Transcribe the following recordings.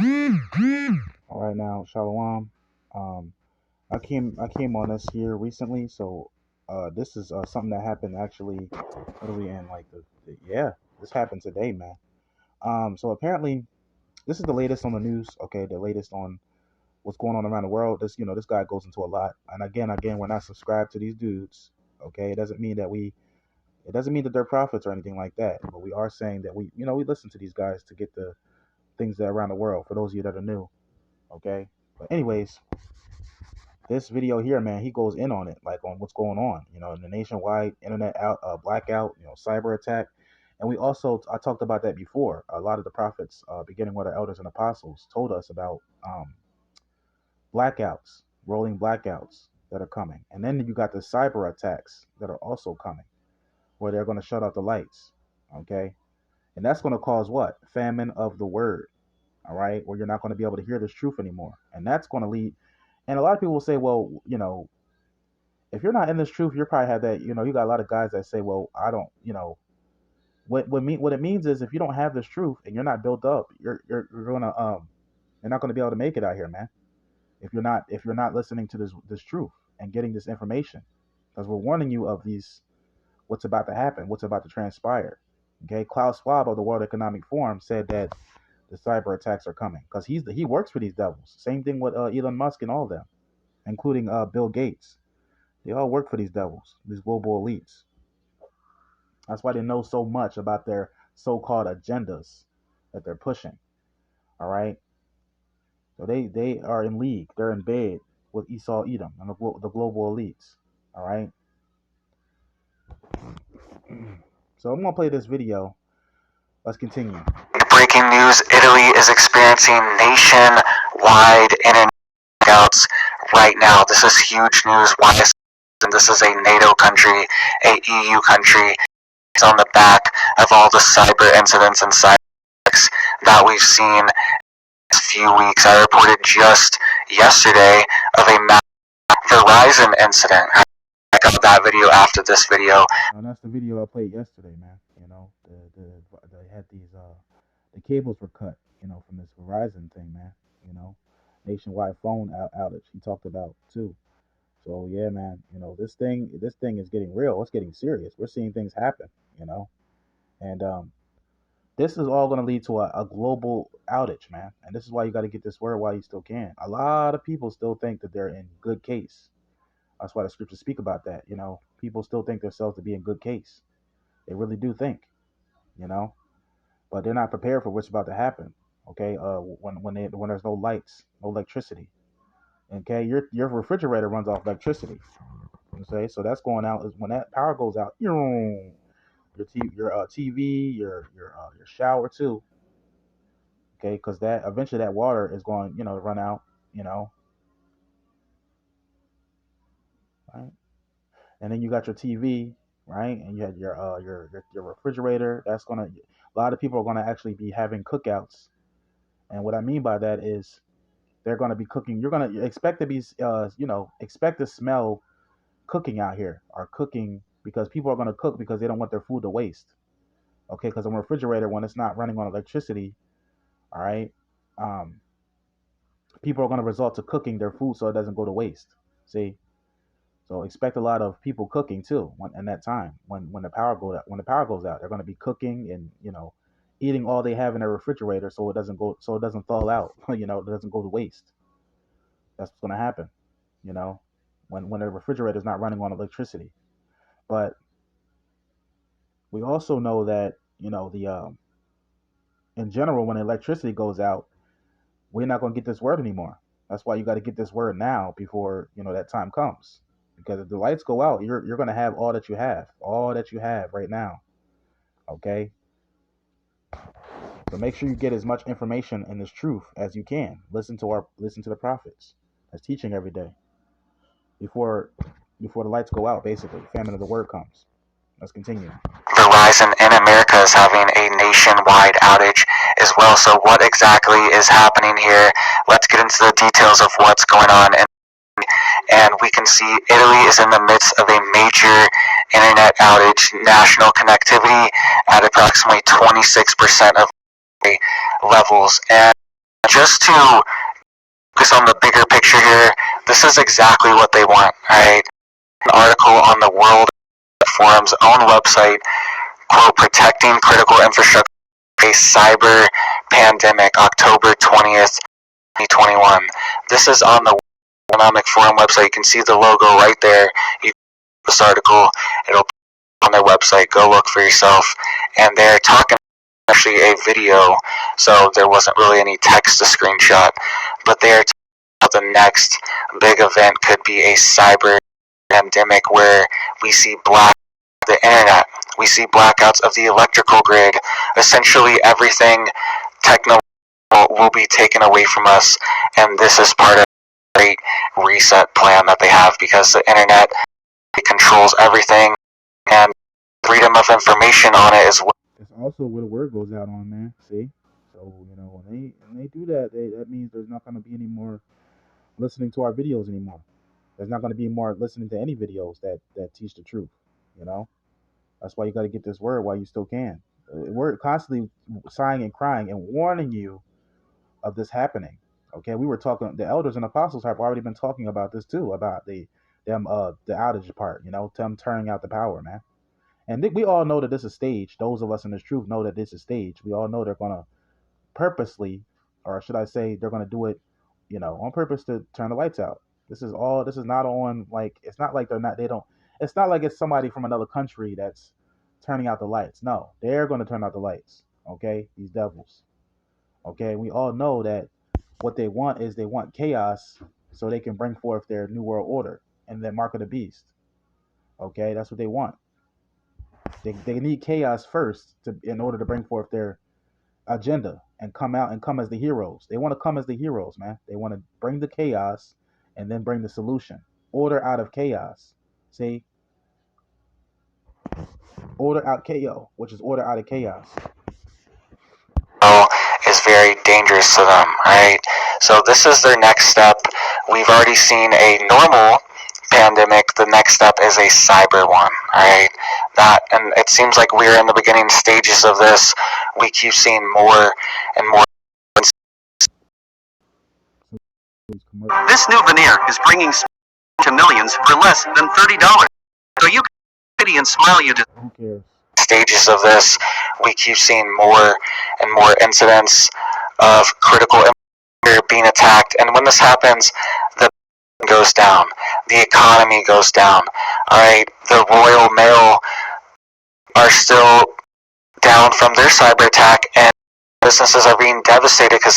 All right, now Shalom. Um, I came on this here recently, so this is something that happened actually literally in like yeah, this happened today, man. So apparently this is the latest on the news. Okay, the latest on what's going on around the world. This guy goes into a lot, and again, we're not subscribed to these dudes. Okay, it doesn't mean that they're prophets or anything like that, but we are saying that we listen to these guys to get the things that are around the world. For those of you that are new, okay. But anyways, this video here, man, he goes in on it, like on what's going on, in the nationwide internet blackout, cyber attack. And I talked about that before. A lot of the prophets, beginning with the elders and apostles, told us about blackouts, rolling blackouts that are coming. And then you got the cyber attacks that are also coming, where they're going to shut out the lights, okay? And that's going to cause what? Famine of the word, all right? Where you're not going to be able to hear this truth anymore. And that's going to lead. And a lot of people will say, well, if you're not in this truth, you probably have that. You got a lot of guys that say, well, I don't. What it means is if you don't have this truth and you're not built up, you're not gonna be able to make it out here, man. If you're not listening to this truth and getting this information, because we're warning you of these what's about to happen, what's about to transpire. Okay, Klaus Schwab of the World Economic Forum said that the cyber attacks are coming because he works for these devils. Same thing with Elon Musk and all of them, including Bill Gates. They all work for these devils, these global elites. That's why they know so much about their so-called agendas that they're pushing. All right. So they are in league. They're in bed with Esau Edom and the global elites. All right. So I'm gonna play this video. Let's continue. Breaking news: Italy is experiencing nationwide internet blackouts right now. This is huge news. Why? This is a NATO country, a EU country. It's on the back of all the cyber incidents and cyber attacks that we've seen in a few weeks. I reported just yesterday of a Verizon incident. I got that video after this video. And that's the video I played yesterday, man. They had these the cables were cut, from this Verizon thing, man. Nationwide phone outage. He talked about too. So yeah, man, this thing is getting real. It's getting serious. We're seeing things happen, and this is all going to lead to a global outage, man. And this is why you got to get this word while you still can. A lot of people still think that they're in good case. That's why the scriptures speak about that. People still think themselves to be in good case. They really do think, you know, but they're not prepared for what's about to happen. Okay, when there's no lights, no electricity. Okay, your refrigerator runs off electricity. Okay, so that's going out is when that power goes out. Your TV, your shower too. Okay, because that eventually that water is going to run out. Right? And then you got your TV, right? And you had your refrigerator. A lot of people are gonna actually be having cookouts. And what I mean by that is they're gonna be cooking. You're gonna expect to be expect to smell cooking out here or cooking because people are gonna cook because they don't want their food to waste. Okay, because a refrigerator when it's not running on electricity, all right, um, people are gonna resort to cooking their food so it doesn't go to waste. See. So expect a lot of people cooking too in that time when the power goes out. They're going to be cooking and eating all they have in their refrigerator so it doesn't fall out. It doesn't go to waste. That's what's going to happen. You know when the refrigerator is not running on electricity. But we also know that the in general when electricity goes out, we're not going to get this word anymore. That's why you got to get this word now before that time comes. Because if the lights go out, you're going to have all that you have right now. Okay. So make sure you get as much information in this truth as you can. Listen to the prophets. That's teaching every day before the lights go out. Basically, famine of the word comes. Let's continue. Verizon in America is having a nationwide outage as well. So what exactly is happening here? Let's get into the details of what's going on. And we can see Italy is in the midst of a major internet outage, national connectivity at approximately 26% of levels. And just to focus on the bigger picture here, this is exactly what they want, right? An article on the World Forum's own website, quote, protecting critical infrastructure, a cyber pandemic, October 20th, 2021. This is on the Economic Forum website. You can see the logo right there. You this article, it'll be on their website. Go look for yourself. And they're talking actually a video, so there wasn't really any text to screenshot, but they're talking about the next big event could be a cyber pandemic where we see the internet, we see blackouts of the electrical grid. Essentially, everything technological will be taken away from us, and this is part of the great reset plan that they have because the internet controls everything, and freedom of information on it is. It's also where the word goes out on, man. See, so when they do that, that means there's not going to be any more listening to our videos anymore. There's not going to be more listening to any videos that teach the truth. You know, that's why you got to get this word while you still can. We're constantly sighing and crying and warning you of this happening. Okay, we were talking. The elders and apostles have already been talking about this too, about the outage part. Them turning out the power, man. And we all know that this is staged. Those of us in this truth know that this is staged. We all know they're gonna purposely, or should I say, they're gonna do it, on purpose to turn the lights out. This is all. This is not on like. It's not like they're not. They don't. It's not like it's somebody from another country that's turning out the lights. No, they're gonna turn out the lights. Okay, these devils. Okay, we all know that what they want is they want chaos so they can bring forth their new world order and their mark of the beast. Okay, that's what they want. They need chaos first in order to bring forth their agenda and come as the heroes. They want to come as the heroes, man. They want to bring the chaos and then bring the solution. Order out of chaos. See, order out chaos, which is order out of chaos. Is very dangerous to them, right? So this is their next step. We've already seen a normal pandemic. The next step is a cyber one, right? And it seems like we're in the beginning stages of this. We keep seeing more and more. This new veneer is bringing to millions for less than $30. So you can pity and smile you to Who cares? stages of this. We keep seeing more and more incidents of critical infrastructure being attacked. And when this happens, the goes down, the economy goes down. All right, the Royal Mail are still down from their cyber attack, and businesses are being devastated because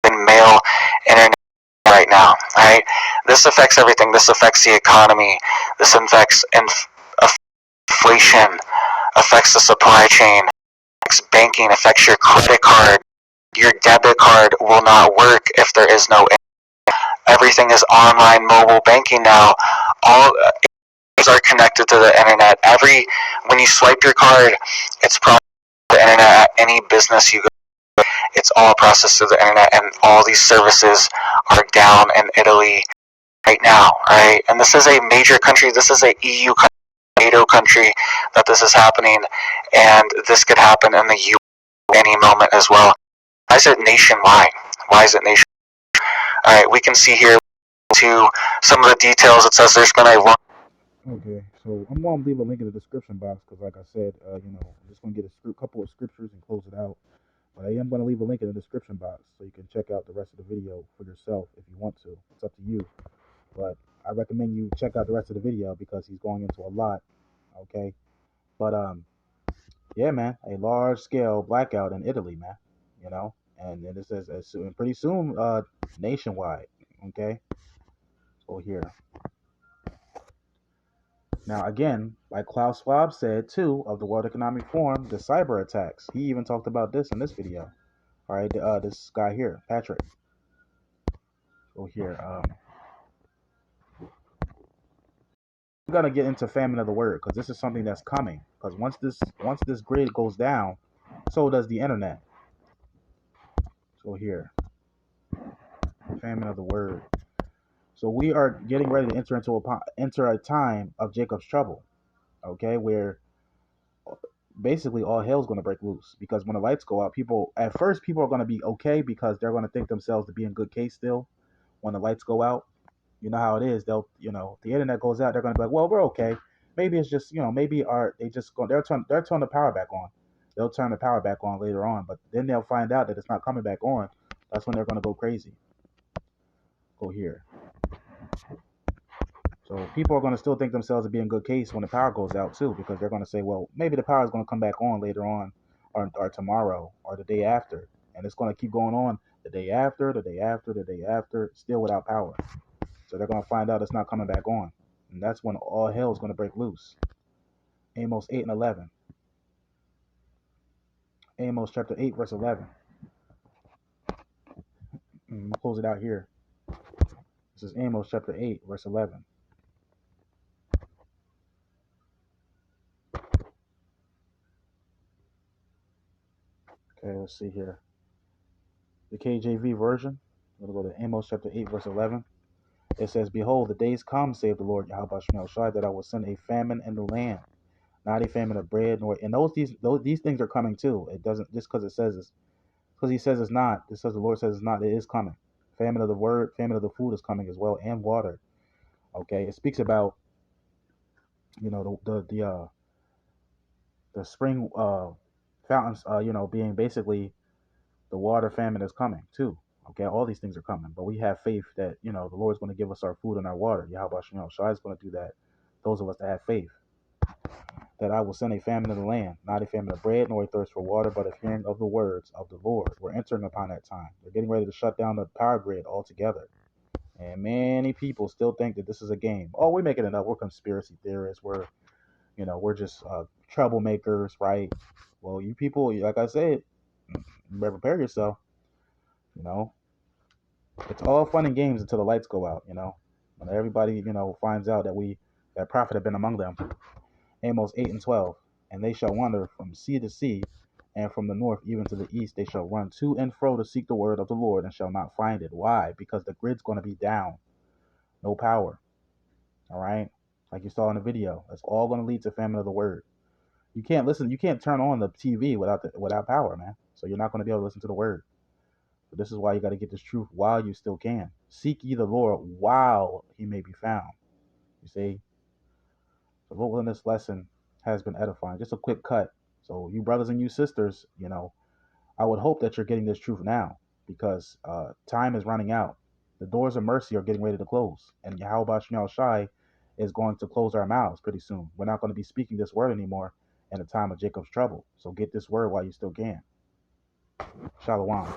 in mail, internet right now. All right, this affects everything. This affects the economy. This affects inflation. Affects the supply chain. Affects banking. Affects your credit card. Your debit card will not work if there is no internet. Everything is online mobile banking now. All are connected to the internet. When you swipe your card, it's processed through the internet at any business you go. It's all processed through the internet, and all these services are down in Italy right now, right? And this is a major country. This is a EU country, NATO country that this is happening, and this could happen in the US any moment as well. Why is it nationwide? Why is it nationwide? All right, we can see here to some of the details. It says there's been a Okay, so I'm gonna leave a link in the description box because, like I said, I'm just gonna get a couple of scriptures and close it out. But I am gonna leave a link in the description box so you can check out the rest of the video for yourself if you want to. It's up to you. But I recommend you check out the rest of the video because he's going into a lot. Okay, but yeah, man, a large scale blackout in Italy, man. And then it says pretty soon, nationwide. Okay, so here. Now, again, like Klaus Schwab said too of the World Economic Forum, the cyber attacks. He even talked about this in this video. All right, this guy here, Patrick. So here, I'm gonna get into famine of the word because this is something that's coming. Because once this grid goes down, so does the internet. So here, famine of the word. So we are getting ready to enter a time of Jacob's trouble. Okay, where basically all hell's going to break loose, because when the lights go out, people at first people are going to be okay because they're going to think themselves to be in good case still. When the lights go out, you know how it is. They'll, if the internet goes out, they're going to be like, well, we're okay. Maybe it's just, maybe they just go, they'll turn the power back on. They'll turn the power back on later on, but then they'll find out that it's not coming back on. That's when they're going to go crazy. Go here. So people are going to still think themselves to be in good case when the power goes out too, because they're going to say, well, maybe the power is going to come back on later on, or tomorrow, or the day after, and it's going to keep going on the day after, the day after, the day after, still without power. So they're going to find out it's not coming back on, and that's when all hell is going to break loose. Amos 8 and 11. Amos chapter 8 verse 11. I'm going to close it out here. This is Amos chapter 8 verse 11. Okay, let's see here. The KJV version. I'm going to go to Amos chapter 8 verse 11. It says, behold, the days come, save the Lord Yahweh Shemel Shai, that I will send a famine in the land, not a famine of bread, nor, and these things are coming too. It doesn't, just because it says it's, because he says it's not, it says the Lord says it's not, it is coming. Famine of the word, famine of the food is coming as well, and water. Okay, it speaks about, the spring fountains, being basically the water famine is coming too. Okay, all these things are coming, but we have faith that the Lord's going to give us our food and our water. Yahweh Shai is going to do that. Those of us that have faith, that I will send a famine in the land, not a famine of bread, nor a thirst for water, but a hearing of the words of the Lord. We're entering upon that time. They're getting ready to shut down the power grid altogether. And many people still think that this is a game. Oh, we're making it up. We're conspiracy theorists. We're just troublemakers, right? Well, you people, like I said, you better prepare yourself. You know, it's all fun and games until the lights go out. When everybody finds out that prophet have been among them. Amos 8 and 12. And they shall wander from sea to sea, and from the north even to the east. They shall run to and fro to seek the word of the Lord, and shall not find it. Why? Because the grid's going to be down, no power. All right, like you saw in the video, that's all going to lead to famine of the word. You can't listen. You can't turn on the TV without power, man. So you're not going to be able to listen to the word. But this is why you got to get this truth while you still can. Seek ye the Lord while he may be found. You see. So hopefully this lesson has been edifying. Just a quick cut. So you brothers and you sisters, I would hope that you're getting this truth now, because time is running out. The doors of mercy are getting ready to close, and Yahweh Shemel Shai is going to close our mouths pretty soon. We're not going to be speaking this word anymore in the time of Jacob's trouble. So get this word while you still can. Shalom.